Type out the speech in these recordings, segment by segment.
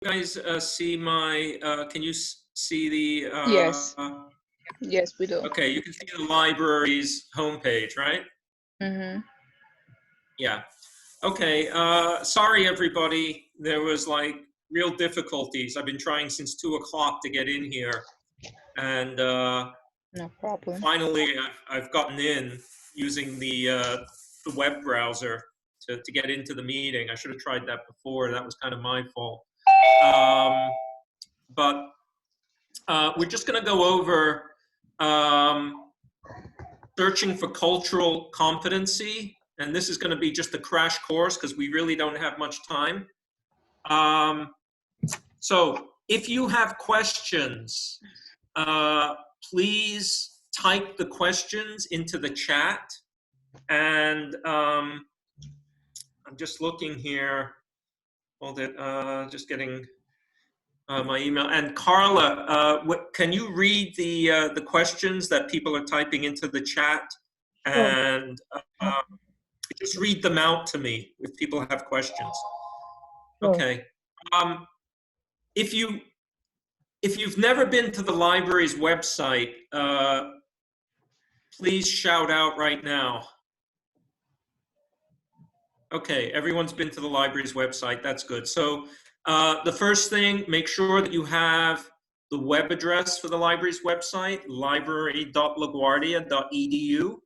guys see my, can you see the, Yes. Yes, we do. okay, you can see the library's homepage, right? Mm-hmm. Yeah. Okay, sorry everybody. There was like real difficulties. I've been trying since 2 o'clock to get in here. And No problem. finally I've gotten in using the web browser to get into the meeting. I should have tried that before. That was kind of my fault. But we're just going to go over searching for cultural competency. And this is going to be just a crash course because we really don't have much time. So if you have questions, please type the questions into the chat. And I'm just looking here. Hold it, just getting my email. And Carla, can you read the questions that people are typing into the chat? And just read them out to me if people have questions. Okay. If you've never been to the library's website, please shout out right now. Okay, everyone's been to the library's website. That's good. So the first thing, make sure that you have the web address for the library's website, library.laguardia.edu.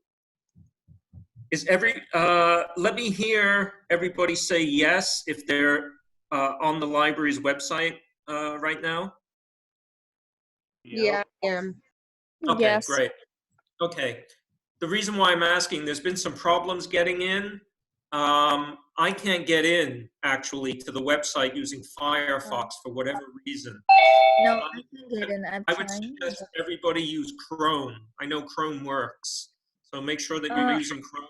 Let me hear everybody say yes if they're on the library's website right now. Yeah, I am. Okay, Yes. great. Okay. The reason why I'm asking, there's been some problems getting in. I can't get in, actually, to the website using Firefox for whatever reason. No, I can get in. I would suggest everybody use Chrome. I know Chrome works. So make sure that you're using Chrome.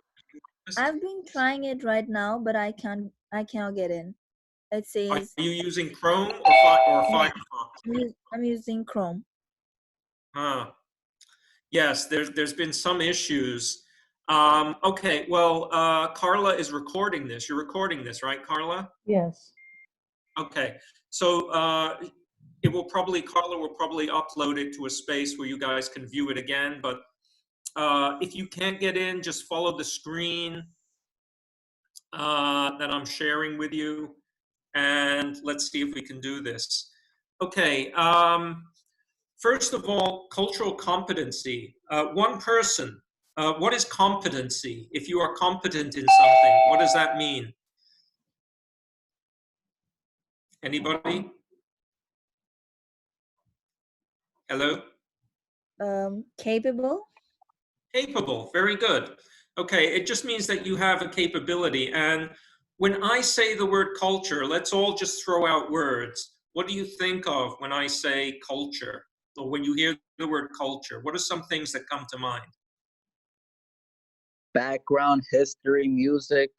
I've been trying it right now, but I cannot get in. It says. Are you using Chrome or Firefox? I'm using Chrome. Yes, there's been some issues. Okay, well, Carla is recording this. You're recording this, right, Carla? Yes. Okay, so Carla will probably upload it to a space where you guys can view it again. But if you can't get in, just follow the screen that I'm sharing with you, and let's see if we can do this. Okay. First of all, cultural competency. One person. What is competency? If you are competent in something, what does that mean? Anybody? Hello? Capable. Capable, very good. Okay, it just means that you have a capability. And when I say the word culture, let's all just throw out words. What do you think of when I say culture? Or when you hear the word culture, what are some things that come to mind? Background, history, music.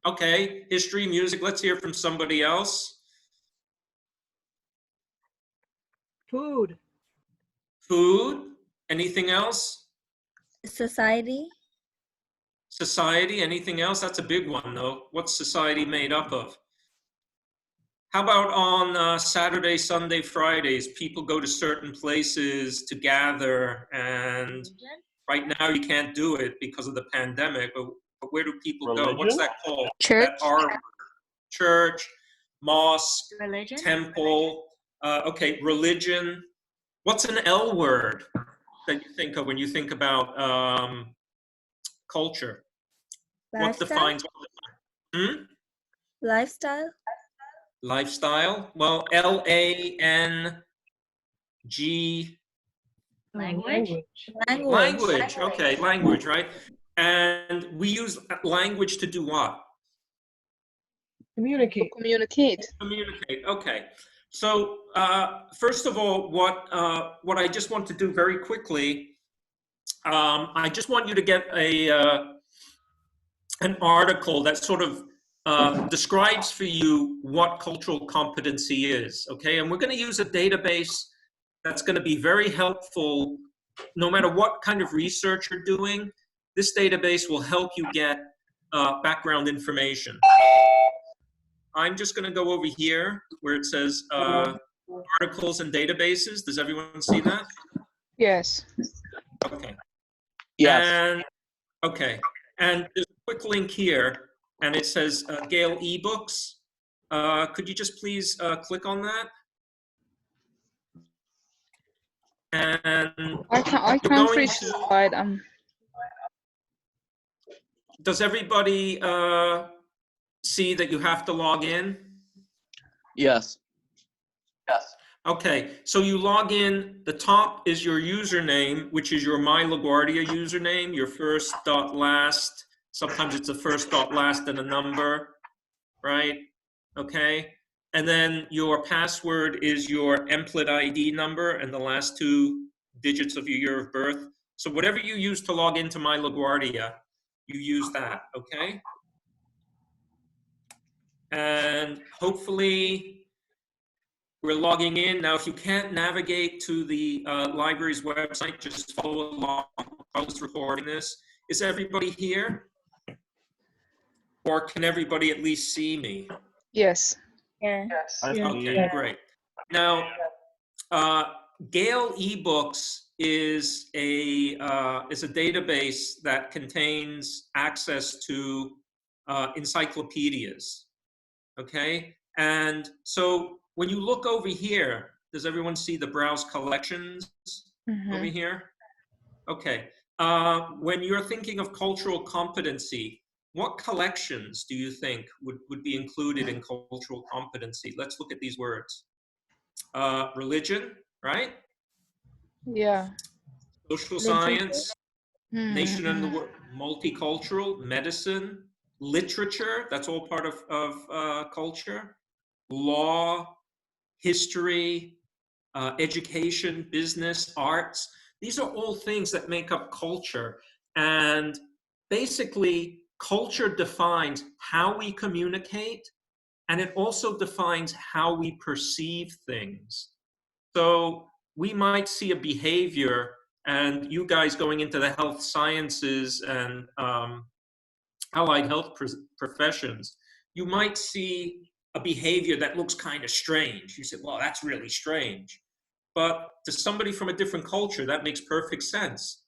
Okay, history, music. Let's hear from somebody else. Food. Food. Anything else? Society. Society. Anything else? That's a big one, though. What's society made up of? How about on Saturday, Sunday, Fridays, people go to certain places to gather, and right now you can't do it because of the pandemic, but where do people go? What's that called? Church. Church, mosque, Religion. temple. Okay, religion. What's an L word that you think of when you think about culture? Lifestyle. What defines? Lifestyle. Lifestyle. Well, L-A-N-G. Language. Language. Okay, language, right? And we use language to do what? Communicate. Communicate. Communicate. Okay. So first of all, what I just want to do very quickly, I just want you to get an article that sort of describes for you what cultural competency is. Okay, and we're going to use a database that's going to be very helpful, no matter what kind of research you're doing. This database will help you get background information. I'm just going to go over here where it says articles and databases. Does everyone see that? Yes. Okay. Yes. And okay. And there's a quick link here, and it says Gale eBooks. Could you just please click on that? And I can't going reach the to- slide. Does everybody see that you have to log in? Yes. Okay, so you log in, the top is your username, which is your My LaGuardia username, your first dot last. Sometimes it's a first dot last and a number, right? Okay, and then your password is your Emplit ID number and the last 2 digits of your year of birth. So whatever you use to log into My LaGuardia, you use that, okay? And hopefully we're logging in. Now, if you can't navigate to the library's website, just follow along. I was recording this. Is everybody here? Or can everybody at least see me? Yes. Yeah. Okay, great. Now, Gale eBooks is a database that contains access to encyclopedias. Okay, and so when you look over here, does everyone see the browse collections over here? Okay, when you're thinking of cultural competency, what collections do you think would be included in cultural competency? Let's look at these words. Religion, right? Yeah. Social Literature. science, nation and the world, multicultural, medicine, literature, that's all part of culture, law, history, education, business, arts. These are all things that make up culture. And basically, culture defines how we communicate, and it also defines how we perceive things. So we might see a behavior, and you guys going into the health sciences and allied health professions, you might see a behavior that looks kind of strange. You say, well, that's really strange. But to somebody from a different culture, that makes perfect sense.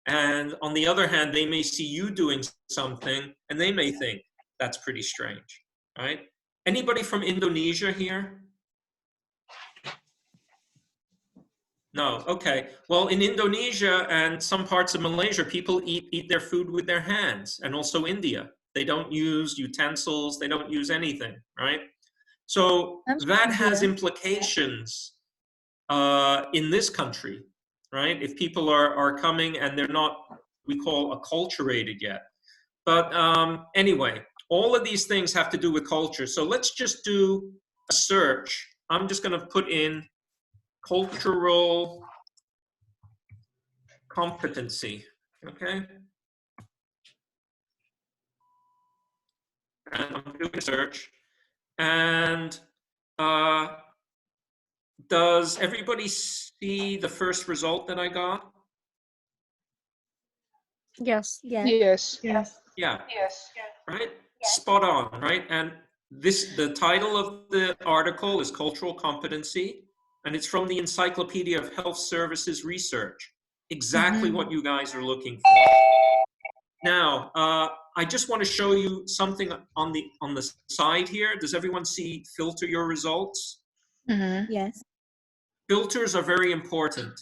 And on the other hand, they may see you doing something and they may think that's pretty strange, right? Anybody from Indonesia here? No, okay. Well, in Indonesia and some parts of Malaysia, people eat their food with their hands, and also India. They don't use utensils, they don't use anything, right? So I'm that from has India. implications in this country, right? If people are coming and they're not, we call, acculturated yet. But anyway, all of these things have to do with culture. So let's just do a search. I'm just going to put in cultural competency, okay? And I'm doing a search. And does everybody see the first result that I got? Yes. Yeah. Yes. Yeah, right? Spot on, right? And the title of the article is Cultural Competency, and it's from the Encyclopedia of Health Services Research. Exactly what you guys are looking for. Now, I just want to show you something on the side here. Does everyone see filter your results? Yes. Filters are very important.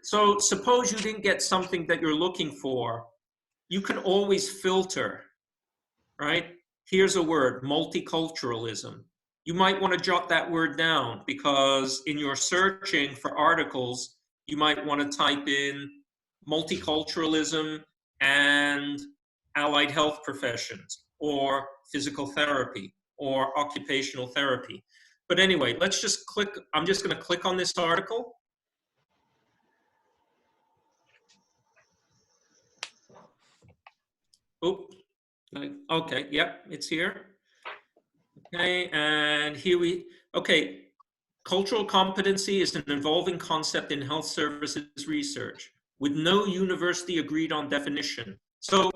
So suppose you didn't get something that you're looking for. You can always filter, right? Here's a word, multiculturalism. You might want to jot that word down because in your searching for articles, you might want to type in multiculturalism and allied health professions or physical therapy or occupational therapy. But anyway, let's just click. I'm just going to click on this article. Oh, okay, yep, it's here. Okay, and here okay, cultural competency is an evolving concept in health services research with no university agreed on definition. So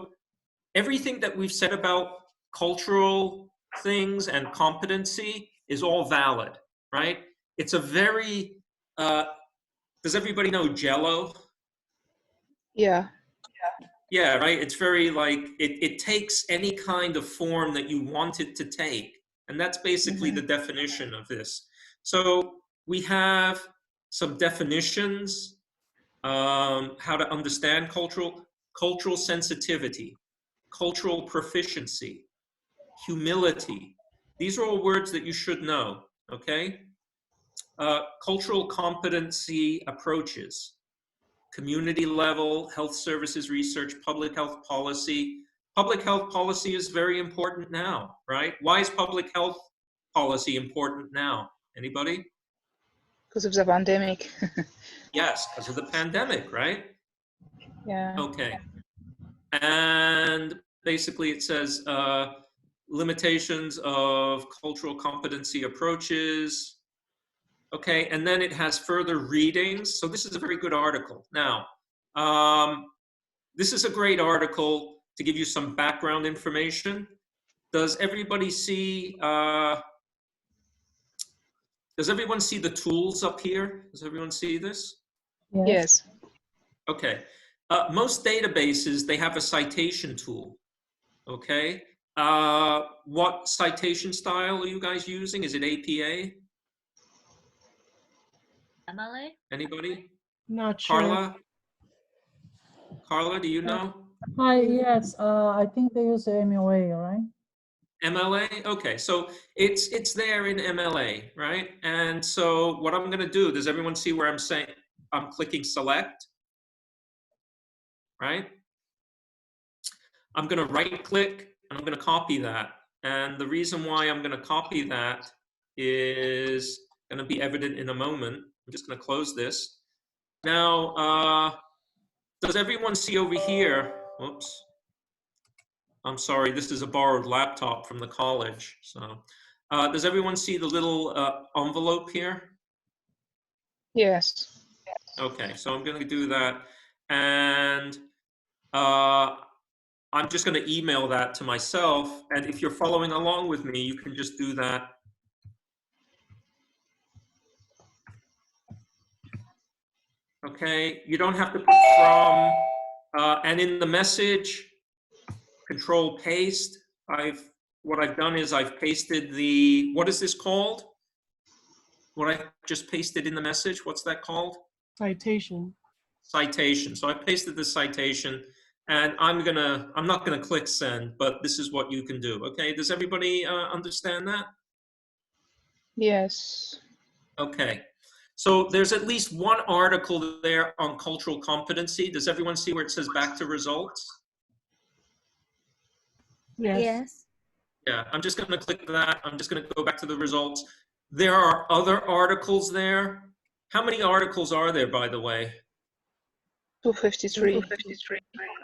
everything that we've said about cultural things and competency is all valid, right? It's a very, does everybody know Jello? Yeah. Yeah, right. It's very like it takes any kind of form that you want it to take. And that's basically the definition of this. So we have some definitions, how to understand cultural sensitivity, cultural proficiency, humility. These are all words that you should know, okay? Cultural competency approaches, community level, health services research, public health policy. Public health policy is very important now, right? Why is public health policy important now? Anybody? Because of the pandemic. Yes, because of the pandemic, right? Yeah. Okay. And basically it says limitations of cultural competency approaches. Okay, and then it has further readings. So this is a very good article. Now, this is a great article to give you some background information. Does everybody see, does everyone see the tools up here? Does everyone see this? Yes. Okay. Most databases, they have a citation tool. Okay. What citation style are you guys using? Is it APA? MLA? Anybody? Not sure. Carla? Carla, do you know? Hi, yes, I think they use the MOA, right? MLA? Okay, so it's there in MLA, right? And so what I'm gonna do, does everyone see where I'm saying, I'm clicking select, right? I'm gonna right click and I'm gonna copy that. And the reason why I'm gonna copy that is gonna be evident in a moment. I'm just gonna close this. Now, does everyone see over here, whoops. I'm sorry, this is a borrowed laptop from the college. So, does everyone see the little envelope here? Yes. Okay, so I'm going to do that, and I'm just going to email that to myself. And if you're following along with me, you can just do that. Okay, you don't have to put from, and in the message, Control paste. What I've done is I've pasted the, what is this called? What I just pasted in the message, what's that called? Citation. Citation. So I pasted the citation, and I'm not gonna click send, but this is what you can do. Okay, does everybody understand that? Yes. Okay. So there's at least one article there on cultural competency. Does everyone see where it says back to results? Yes. Yes. Yeah, I'm just going to click that. I'm just going to go back to the results. There are other articles there. How many articles are there, by the way? 253.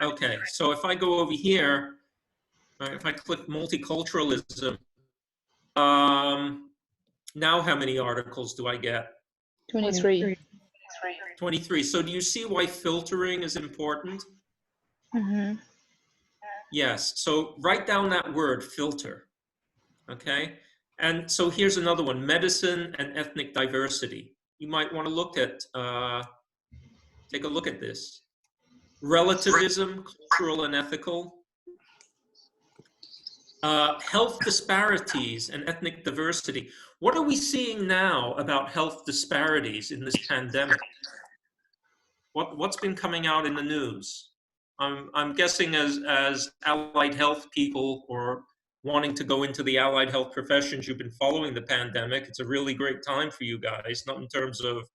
Okay, so if I go over here, if I click multiculturalism, now how many articles do I get? 23. 23. So do you see why filtering is important? Yes, so write down that word, filter, okay? And so here's another one, medicine and ethnic diversity. You might want to look at, take a look at this. Relativism, cultural and ethical. Health disparities and ethnic diversity. What are we seeing now about health disparities in this pandemic? What's been coming out in the news? I'm guessing as allied health people or wanting to go into the allied health professions, you've been following the pandemic. It's a really great time for you guys, not in terms of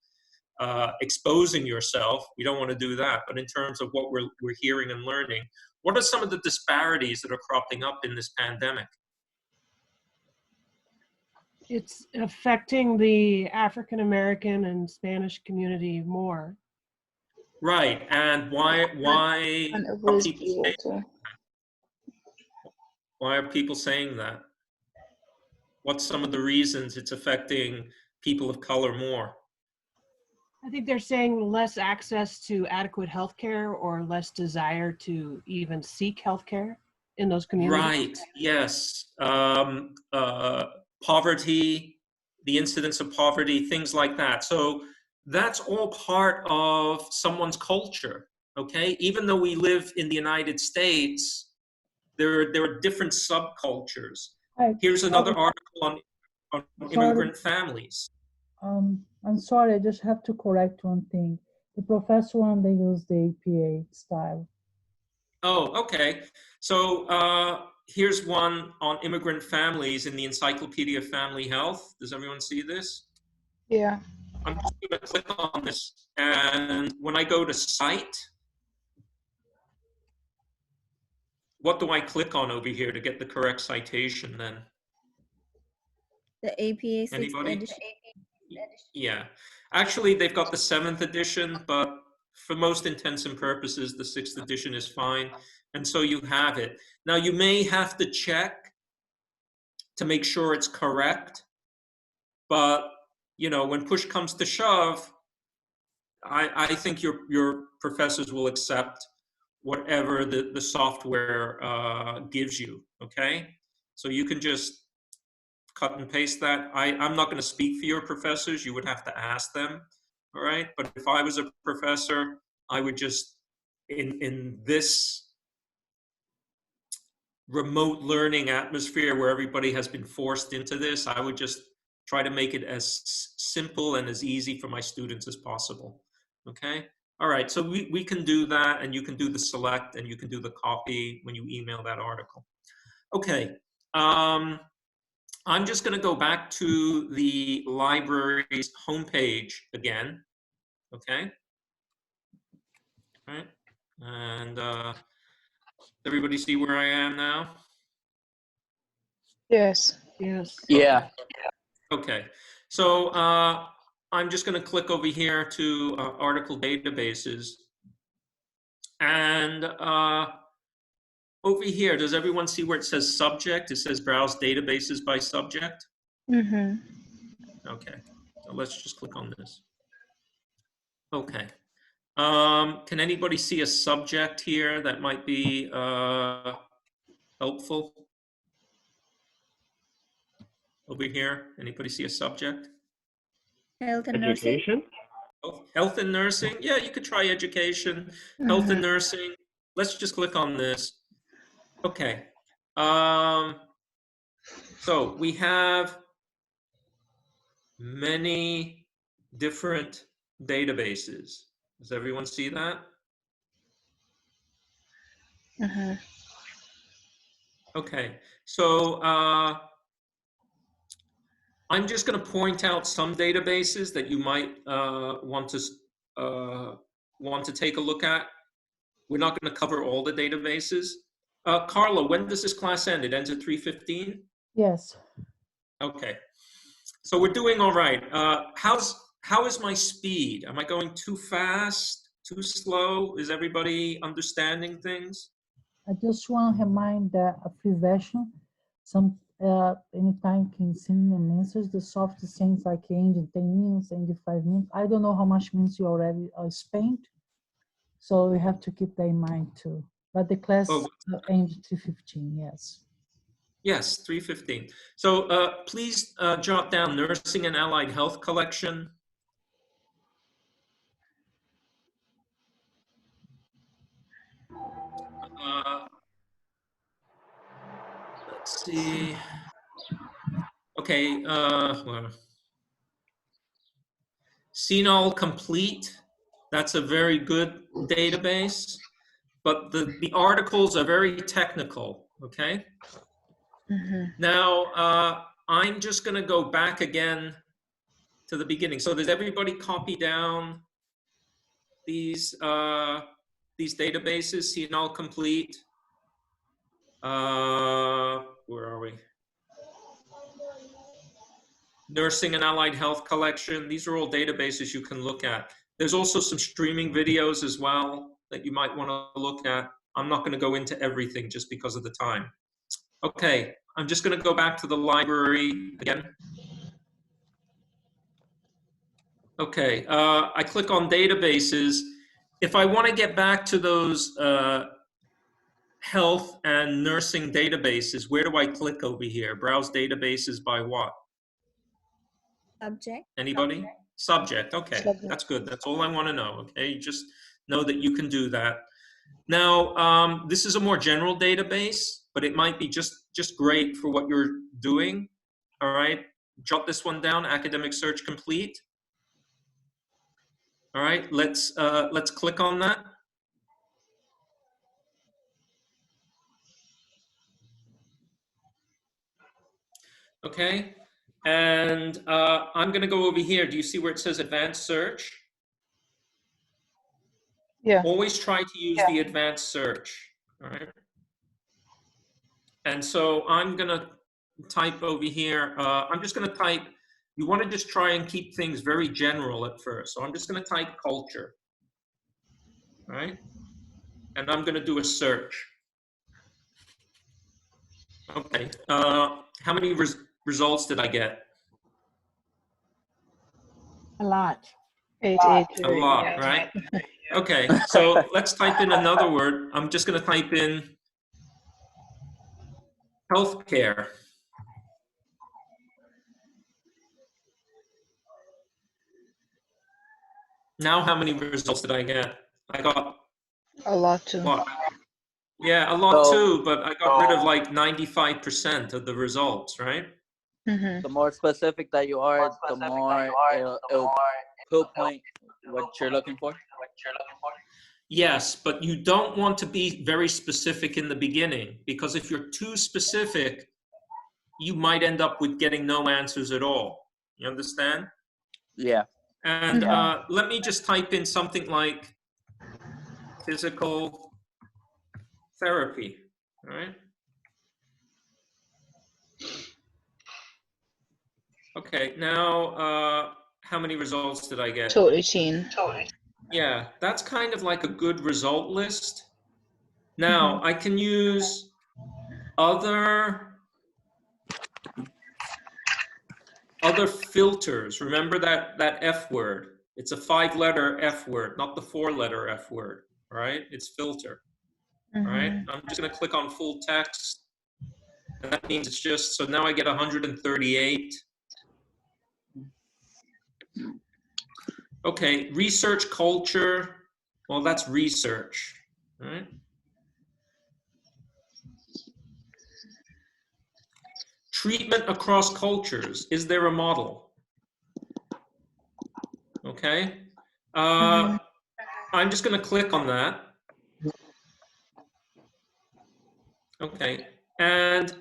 exposing yourself. We don't want to do that, but in terms of what we're hearing and learning. What are some of the disparities that are cropping up in this pandemic? It's affecting the African American and Spanish community more. Right, and why And are obese people people saying, too. why are people saying that? What's some of the reasons it's affecting people of color more? I think they're saying less access to adequate health care or less desire to even seek health care. in those communities. Right, yes. Poverty, the incidence of poverty, things like that. So that's all part of someone's culture, okay? Even though we live in the United States, there are different subcultures. Hi, Here's another article on sorry, immigrant families. I'm sorry, I just have to correct one thing. The professor one, they use the APA style. Oh, okay. So here's one on immigrant families in the Encyclopedia of Family Health. Does everyone see this? Yeah. I'm just going to click on this, and when I go to cite, what do I click on over here to get the correct citation then? The APA 6th Anybody? edition. Yeah. Actually, they've got the 7th edition, but for most intents and purposes, the 6th edition is fine. And so you have it. Now, you may have to check to make sure it's correct, but, you know, when push comes to shove, I think your professors will accept whatever the software gives you, okay? So you can just cut and paste that. I'm not going to speak for your professors. You would have to ask them, all right? But if I was a professor, I would just, in this remote learning atmosphere where everybody has been forced into this, I would just try to make it as simple and as easy for my students as possible, okay? All right, so we can do that, and you can do the select, and you can do the copy when you email that article. Okay, I'm just going to go back to the library's homepage again, okay? All right, and everybody see where I am now? Yes. Yes. Yeah. Okay, so I'm just going to click over here to article databases, and over here, does everyone see where it says subject? It says browse databases by subject. Mm-hmm. Okay, so let's just click on this. Okay, can anybody see a subject here that might be helpful? Over here, anybody see a subject? Health and nursing. Education. Oh, health and nursing, yeah, you could try education, health and nursing. Let's just click on this. Okay, so we have many different databases. Does everyone see that? Mm-hmm. Okay, so I'm just going to point out some databases that you might want to take a look at. We're not going to cover all the databases. Carla, when does this class end? It ends at 3:15? Yes, Okay, so we're doing all right. How is my speed? Am I going too fast, too slow? Is everybody understanding things? I just want to remind that a free version, anytime can send me a message. The software sends like in 10 minutes, in 5 minutes. I don't know how much minutes you already spent, so we have to keep that in mind too. But the class ends 2:15. Yes. Yes, 3:15. So please jot down nursing and allied health collection. Let's see. Okay, well, CNOL Complete, that's a very good database, but the articles are very technical, okay? Mm-hmm. Now, I'm just gonna go back again to the beginning. So does everybody copy down these databases, CNOL Complete? Where are we? Nursing and Allied Health Collection. These are all databases you can look at. There's also some streaming videos as well that you might want to look at. I'm not going to go into everything just because of the time. Okay, I'm just going to go back to the library again. Okay, I click on databases. If I want to get back to those health and nursing databases, where do I click over here? Browse databases by what? Subject. Anybody? Subject. Okay, Subject. that's good. That's all I want to know. Okay, just know that you can do that. Now, this is a more general database, but it might be just great for what you're doing. All right, jot this one down. Academic search complete. All right, let's click on that. Okay, and I'm going to go over here. Do you see where it says advanced search? Yeah. Always try to use the advanced search. All right. And so I'm going to type over here. I'm just going to type. You want to just try and keep things very general at first. So I'm just going to type culture. All right. And I'm going to do a search. Okay. How many results did I get? A lot. 8, A 8. lot, Yeah. right? Okay, so let's type in another word. I'm just going to type in healthcare. Now, how many results did I get? I got A lot too. what? Yeah, a lot So- too, but I got rid of like 95% of the results, right? Mm-hmm. The more specific that you are, the more it'll pinpoint what you're looking for. Yes, but you don't want to be very specific in the beginning, because if you're too specific, you might end up with getting no answers at all. You understand? Yeah. And Yeah. let me just type in something like physical therapy, all right? Okay, now how many results did I get? 218. Yeah, that's kind of like a good result list. Now, I can use other filters. Remember that F word? It's a 5-letter F word, not the 4-letter F word, all right? It's filter, all right? I'm just gonna click on full text. And that means it's just, so now I get 138. Okay, research culture. Well, that's research, all right? Treatment across cultures. Is there a model? Okay. I'm just going to click on that. Okay. And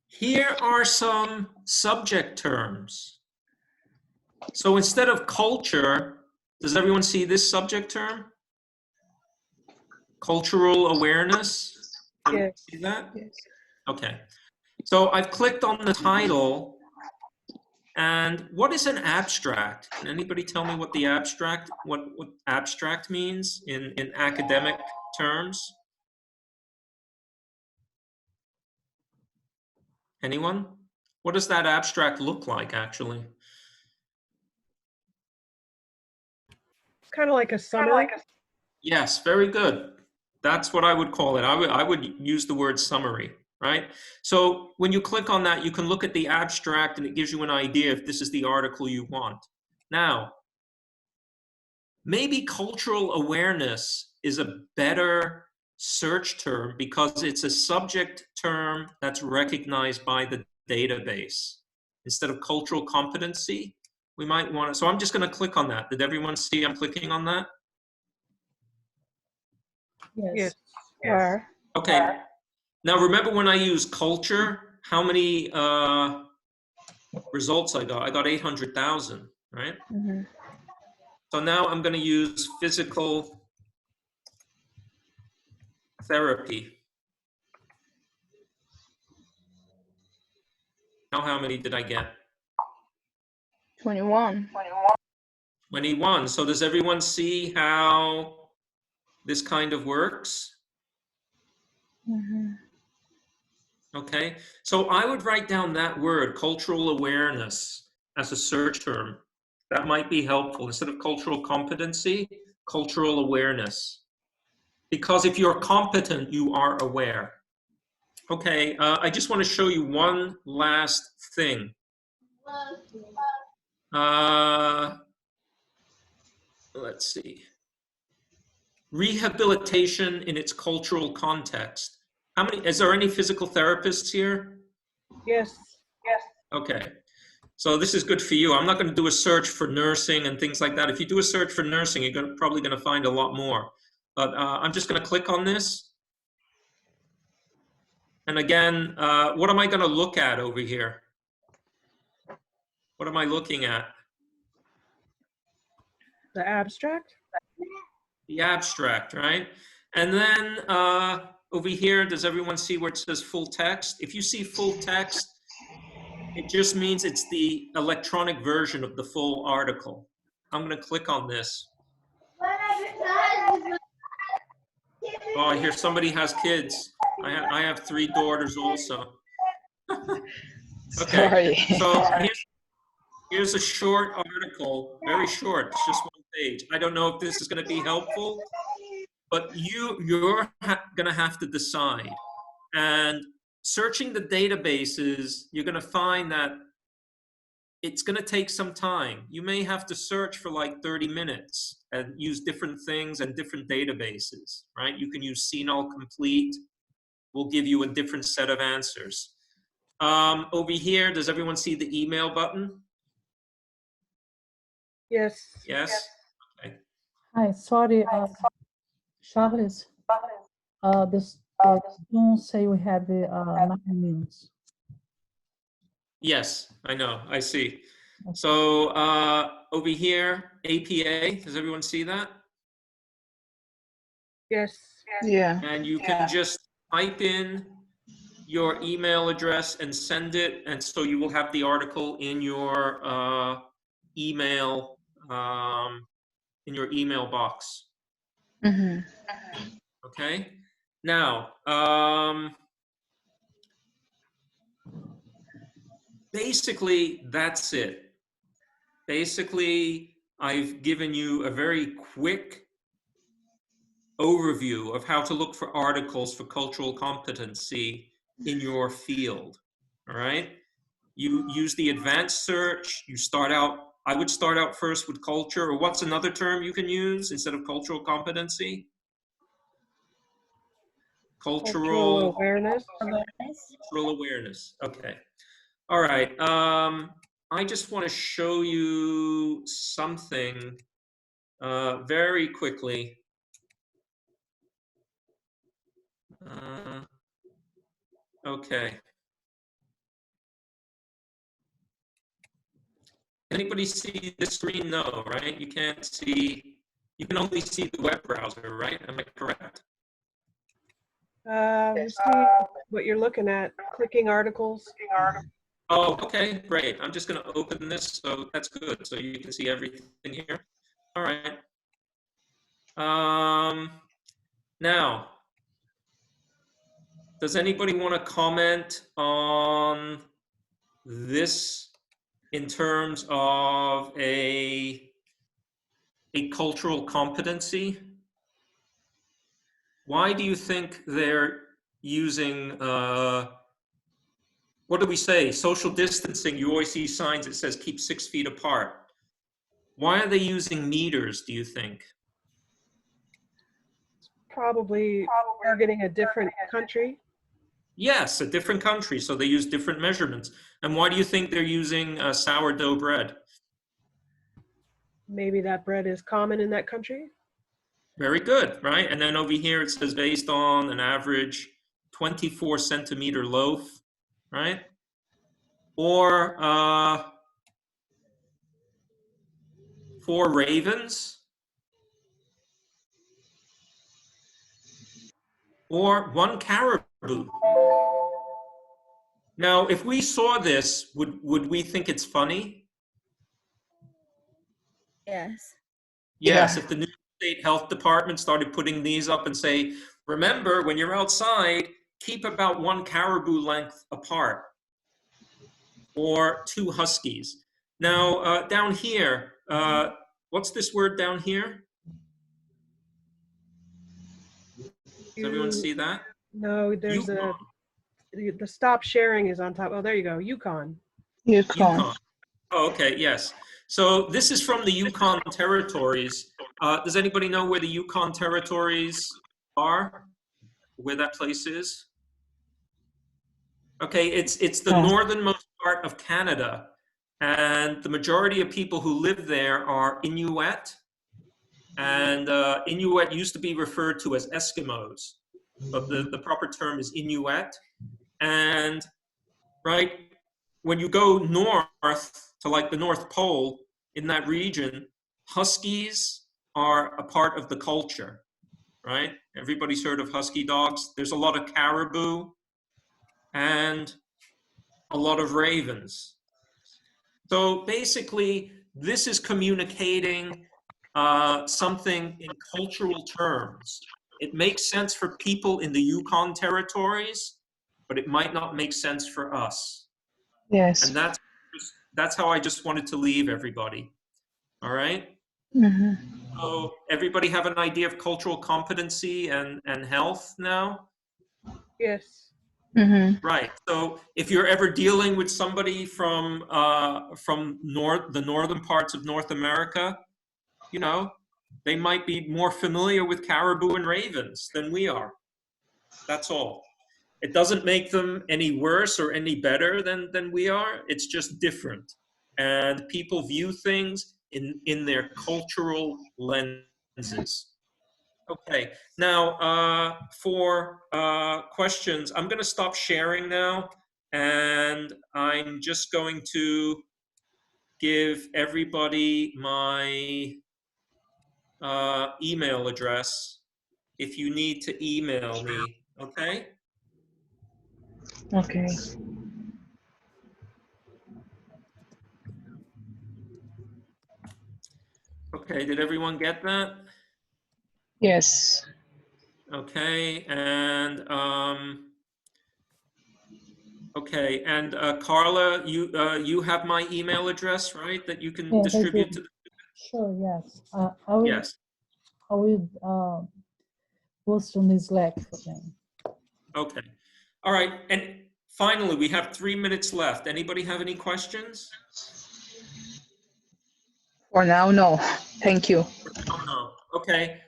here are some subject terms. So instead of culture, does everyone see this subject term? Cultural awareness. Can you Yes. see that? Yes. Okay. So I've clicked on the title. And what is an abstract? Can anybody tell me what the abstract, what abstract means in academic terms? Anyone? What does that abstract look like, actually? Kind of like a summary. Yes, very good. That's what I would call it. I would use the word summary, right? So when you click on that, you can look at the abstract and it gives you an idea if this is the article you want. Now, maybe cultural awareness is a better search term because it's a subject term that's recognized by the database. Instead of cultural competency, we might want to, so I'm just going to click on that. Did everyone see I'm clicking on that? Yes. Where? Okay. Now remember when I use culture, how many results I got? I got 800,000, right? So now I'm going to use physical therapy. Now how many did I get? 21. 21. So does everyone see how this kind of works? Okay. So I would write down that word, cultural awareness, as a search term. That might be helpful. Instead of cultural competency, cultural awareness. Because if you're competent, you are aware. Okay, I just want to show you one last thing. Let's see. Rehabilitation in its cultural context. Is there any physical therapists here? Yes. Okay. So this is good for you. I'm not going to do a search for nursing and things like that. If you do a search for nursing, you're probably going to find a lot more. But I'm just going to click on this. And again, what am I going to look at over here? What am I looking at? The abstract? The abstract, right? And then over here, does everyone see where it says full text? If you see full text, it just means it's the electronic version of the full article. I'm going to click on this. Oh, I hear somebody has kids. I have 3 daughters also. Okay, Sorry. so here's a short article, very short, it's just 1 page. I don't know if this is going to be helpful, but you're going to have to decide. And searching the databases, you're going to find that it's going to take some time. You may have to search for like 30 minutes and use different things and different databases, right? You can use CNOL Complete. We'll give you a different set of answers. Over here, does everyone see the email button? Yes. Yes? Okay. Hi, sorry, Charles. This don't say we have 9 minutes. Yes, I know, I see. So over here, APA, does everyone see that? Yes. Yeah. And you can just type in your email address and send it, and so you will have the article in your email box. Mm-hmm. Okay. Now, basically, that's it. Basically, I've given you a very quick overview of how to look for articles for cultural competency in your field. All right. You use the advanced search. I would start out first with culture, or what's another term you can use instead of cultural competency? Cultural awareness. Cultural awareness. Okay. All right. I just want to show you something very quickly. Okay. Anybody see the screen? No, right? You can't see. You can only see the web browser, right? Am I correct? See what you're looking at. Clicking articles. Oh, okay, great. I'm just going to open this, so that's good. So you can see everything here. All right. Now, does anybody want to comment on this in terms of a cultural competency? Why do you think they're using, what do we say? Social distancing, you always see signs that says keep 6 feet apart. Why are they using meters, do you think? Probably targeting a different country. Yes, a different country, so they use different measurements. And why do you think they're using sourdough bread? Maybe that bread is common in that country. Very good, right? And then over here it says based on an average 24 centimeter loaf, right? Or 4 ravens, or 1 caribou. Now, if we saw this, would we think it's funny? Yes. Yes, Yeah. if the New York State Health Department started putting these up and say, remember, when you're outside, keep about 1 caribou length apart, or 2 huskies. Now, down here, what's this word down here? Does everyone see that? No, there's Yukon. the stop sharing is on top. Oh, there you go. Yukon. Yukon. Yukon. Oh, okay, yes. So this is from the Yukon territories. Does anybody know where the Yukon territories are? Where that place is? Okay, it's the No. northernmost part of Canada, and the majority of people who live there are Inuit, and Inuit used to be referred to as Eskimos, but the proper term is Inuit. And right, when you go north to like the North Pole in that region, Huskies are a part of the culture, right? Everybody's heard of husky dogs. There's a lot of caribou and a lot of ravens. So basically, this is communicating something in cultural terms. It makes sense for people in the Yukon territories, but it might not make sense for us. Yes. And that's how I just wanted to leave everybody. All right? Mm-hmm. So everybody have an idea of cultural competency and health now? Yes. Mm-hmm. Right. So if you're ever dealing with somebody from the northern parts of North America, you know, they might be more familiar with caribou and ravens than we are. That's all. It doesn't make them any worse or any better than we are. It's just different. And people view things in their cultural lenses. Okay, now for questions, I'm going to stop sharing now, and I'm just going to give everybody my email address if you need to email me, okay? Okay. Okay, did everyone get that? Yes. Okay, and okay, and Carla, you have my email address, right? That you can Yes, I distribute do. to. Sure, yes. I Yes. will post on the Slack for them. Okay. All right. And finally, we have 3 minutes left. Anybody have any questions? For now, no. Thank you. Oh, no. Okay.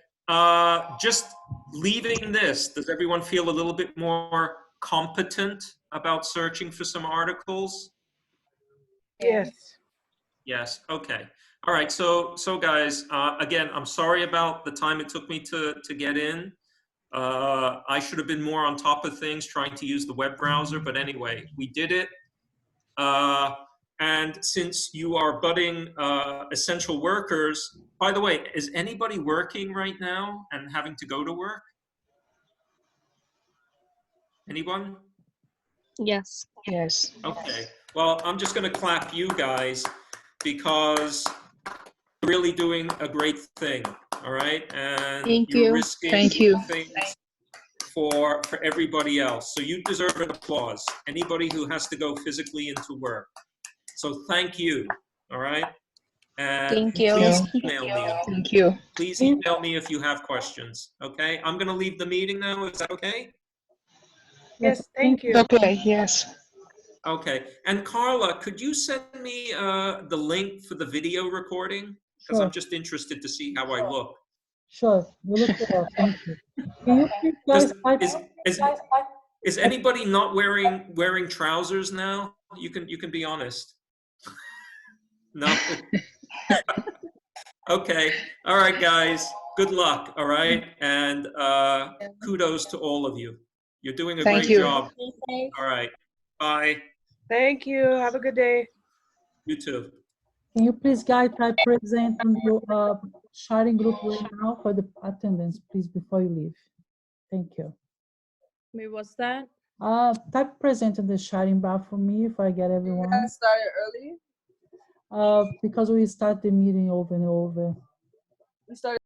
Just leaving this, does everyone feel a little bit more competent about searching for some articles? Yes. Yes. Okay. All right. So guys, again, I'm sorry about the time it took me to get in. I should have been more on top of things trying to use the web browser, but anyway, we did it. And since you are budding essential workers, by the way, is anybody working right now and having to go to work? Anyone? Yes. Yes. Okay. Well, I'm just going to clap you guys because you're really doing a great thing. All right. And Thank you're you. risking Thank you. things for everybody else. So you deserve an applause. Anybody who has to go physically into work. So thank you. All right. And Thank you. please email me. Thank you. Please email me if you have questions. Okay. I'm going to leave the meeting now. Is that okay? Yes. Thank you. Okay, yes. Okay. And Carla, could you send me the link for the video recording? Because I'm Sure, just interested to see how I look. sure. You look well. Thank you. Can you please Does, guys type? is anybody not wearing trousers now? You can be honest. No. Okay. All right, guys. Good luck. All right. And kudos to all of you. You're doing a Thank great you. job. All right. Bye. Thank you. Have a good day. You too. Can you please guys type present on the sharing group right now for the attendance, please, before you leave? Thank you. Wait, what's that? Type present in the sharing bar for me if I get everyone. Started early. Because we start the meeting over and over. We started